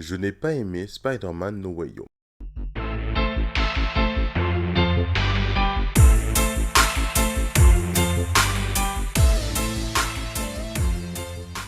Je n'ai pas aimé Spider-Man No Way Home.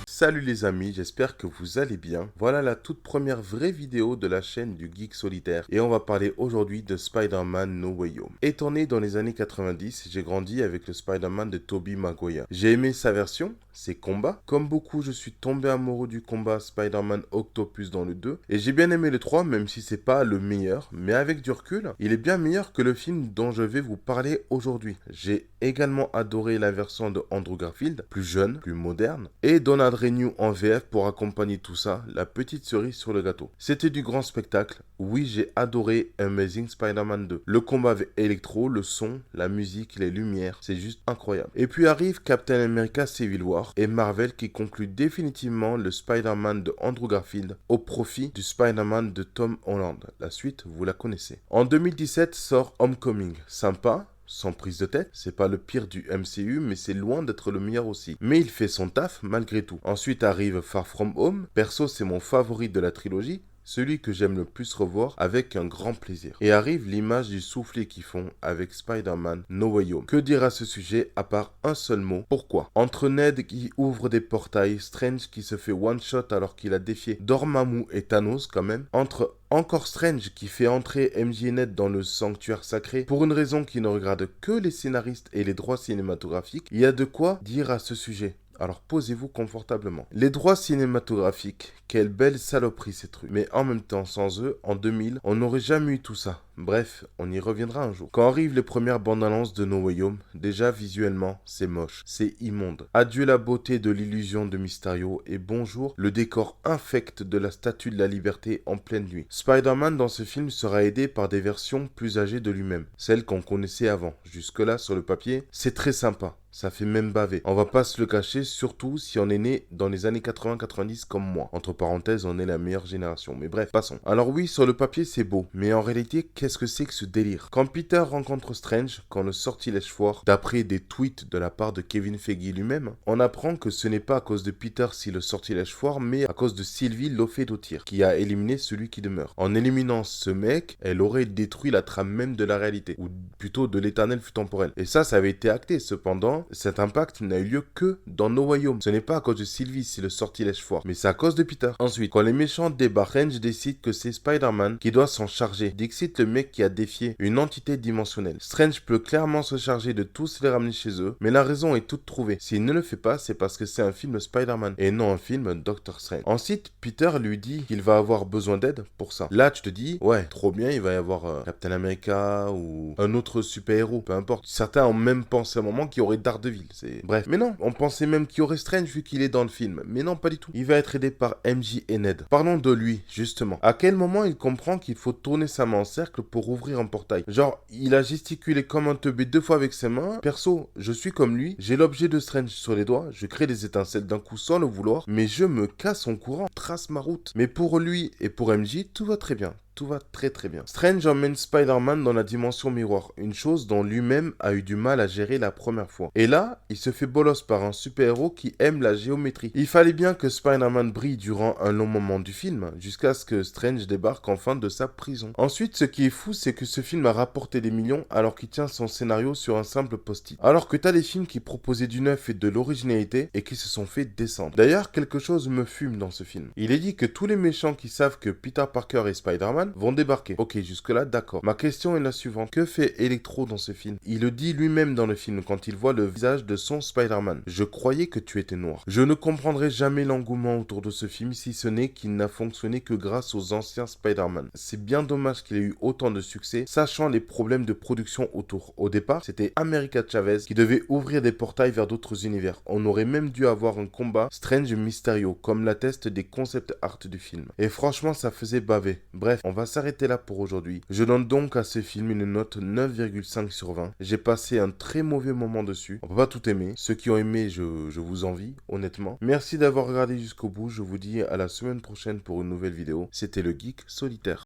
Salut les amis, j'espère que vous allez bien. Voilà la toute première vraie vidéo de la chaîne du Geek Solitaire et on va parler aujourd'hui de Spider-Man No Way Home. Étant né dans les années 90, j'ai grandi avec le Spider-Man de Tobey Maguire. J'ai aimé sa version, ses combats. Comme beaucoup, je suis tombé amoureux du combat Spider-Man Octopus dans le 2 et j'ai bien aimé le 3 même si c'est pas le meilleur, mais avec du recul, il est bien meilleur que le film dont je vais vous parler aujourd'hui. J'ai également adoré la version de Andrew Garfield, plus jeune, plus moderne, et Donald Renew en VF pour accompagner tout ça, la petite cerise sur le gâteau. C'était du grand spectacle. Oui, j'ai adoré Amazing Spider-Man 2. Le combat avec Electro, le son, la musique, les lumières, c'est juste incroyable. Et puis arrive Captain America Civil War et Marvel qui conclut définitivement le Spider-Man de Andrew Garfield au profit du Spider-Man de Tom Holland. La suite, vous la connaissez. En 2017 sort Homecoming. Sympa, sans prise de tête, c'est pas le pire du MCU, mais c'est loin d'être le meilleur aussi. Mais il fait son taf malgré tout. Ensuite arrive Far From Home. Perso, c'est mon favori de la trilogie. Celui que j'aime le plus revoir avec un grand plaisir. Et arrive l'image du soufflet qu'ils font avec Spider-Man No Way Home. Que dire à ce sujet à part un seul mot? Pourquoi? Entre Ned qui ouvre des portails, Strange qui se fait one-shot alors qu'il a défié Dormammu et Thanos quand même, entre encore Strange qui fait entrer MJ et Ned dans le sanctuaire sacré pour une raison qui ne regarde que les scénaristes et les droits cinématographiques, il y a de quoi dire à ce sujet. Alors posez-vous confortablement. Les droits cinématographiques, quelle belle saloperie ces trucs. Mais en même temps, sans eux, en 2000, on n'aurait jamais eu tout ça. Bref, on y reviendra un jour. Quand arrivent les premières bandes annonces de No Way Home, déjà visuellement, c'est moche, c'est immonde. Adieu la beauté de l'illusion de Mysterio et bonjour le décor infect de la Statue de la Liberté en pleine nuit. Spider-Man dans ce film sera aidé par des versions plus âgées de lui-même, celles qu'on connaissait avant. Jusque-là, sur le papier, c'est très sympa. Ça fait même baver. On va pas se le cacher, surtout si on est né dans les années 80-90 comme moi. Entre parenthèses, on est la meilleure génération. Mais bref, passons. Alors oui, sur le papier, c'est beau. Mais en réalité, qu'est-ce que c'est que ce délire? Quand Peter rencontre Strange, quand le sortilège foire, d'après des tweets de la part de Kevin Feige lui-même, on apprend que ce n'est pas à cause de Peter si le sortilège foire, mais à cause de Sylvie Lophédotyr, qui a éliminé celui qui demeure. En éliminant ce mec, elle aurait détruit la trame même de la réalité. Ou plutôt de l'éternel fut temporel. Et ça avait été acté. Cependant, cet impact n'a eu lieu que dans No Way Home. Ce n'est pas à cause de Sylvie si le sortilège foire, mais c'est à cause de Peter. Ensuite, quand les méchants débarquent, Strange décide que c'est Spider-Man qui doit s'en charger. Dixit le mec qui a défié une entité dimensionnelle. Strange peut clairement se charger de tous les ramener chez eux, mais la raison est toute trouvée. S'il ne le fait pas, c'est parce que c'est un film Spider-Man et non un film Doctor Strange. Ensuite, Peter lui dit qu'il va avoir besoin d'aide pour ça. Là, tu te dis, ouais, trop bien, il va y avoir Captain America ou un autre super-héros, peu importe. Certains ont même pensé à un moment qu'il y aurait Daredevil. Bref, mais non, on pensait même qu'il y aurait Strange vu qu'il est dans le film. Mais non, pas du tout. Il va être aidé par MJ et Ned. Parlons de lui, justement. À quel moment il comprend qu'il faut tourner sa main en cercle pour ouvrir un portail? Genre, il a gesticulé comme un teubé 2 fois avec ses mains. Perso, je suis comme lui. J'ai l'objet de Strange sur les doigts. Je crée des étincelles d'un coup sans le vouloir. Mais je me casse en courant, trace ma route. Mais pour lui et pour MJ, tout va très bien. Tout va très très bien. Strange emmène Spider-Man dans la dimension miroir, une chose dont lui-même a eu du mal à gérer la première fois. Et là, il se fait bolos par un super-héros qui aime la géométrie. Il fallait bien que Spider-Man brille durant un long moment du film, jusqu'à ce que Strange débarque enfin de sa prison. Ensuite, ce qui est fou, c'est que ce film a rapporté des millions alors qu'il tient son scénario sur un simple post-it. Alors que t'as des films qui proposaient du neuf et de l'originalité et qui se sont fait descendre. D'ailleurs, quelque chose me fume dans ce film. Il est dit que tous les méchants qui savent que Peter Parker est Spider-Man vont débarquer. Ok, jusque-là, d'accord. Ma question est la suivante. Que fait Electro dans ce film? Il le dit lui-même dans le film quand il voit le visage de son Spider-Man. Je croyais que tu étais noir. Je ne comprendrai jamais l'engouement autour de ce film si ce n'est qu'il n'a fonctionné que grâce aux anciens Spider-Man. C'est bien dommage qu'il ait eu autant de succès, sachant les problèmes de production autour. Au départ, c'était America Chavez qui devait ouvrir des portails vers d'autres univers. On aurait même dû avoir un combat Strange Mysterio, comme l'attestent des concept art du film. Et franchement, ça faisait baver. Bref, on va s'arrêter là pour aujourd'hui. Je donne donc à ce film une note 9,5 sur 20. J'ai passé un très mauvais moment dessus. On peut pas tout aimer. Ceux qui ont aimé, je vous envie, honnêtement. Merci d'avoir regardé jusqu'au bout. Je vous dis à la semaine prochaine pour une nouvelle vidéo. C'était le Geek Solitaire.